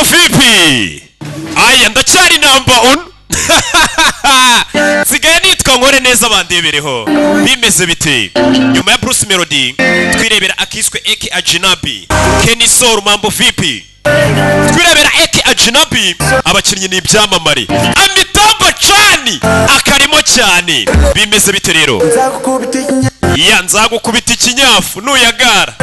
mambo vipi? Aya ndacyari number 1 sigaye nitwa nkore neza bandebereho bimeze bite. Nyuma ya Bruce Melody twirebera akiswe Eki Ajinabi. Kenny Soul mambo vipi? Twirebera Eki Ajinabi abakinnyi ni ibyamamare. Amitambo Chani akarimo cyane bimeze bite rero? Ya nzagukubita ikinyafu nuyagara.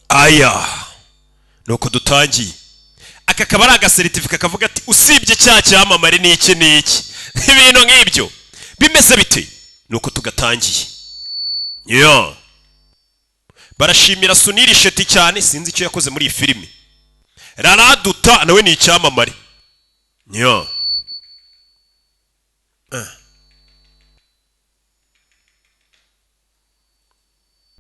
Aya nuko dutangiye aka kabara agasertifika kavuga ati usibye cya cyamamare n'iki ibintu nk'ibyo bimeze bite nuko tugatangiye. Yo barashimira Suniri Shetty cyane sinzi icyo yakoze muri iyi filime. Raraduta nawe ni icyamamare. Yo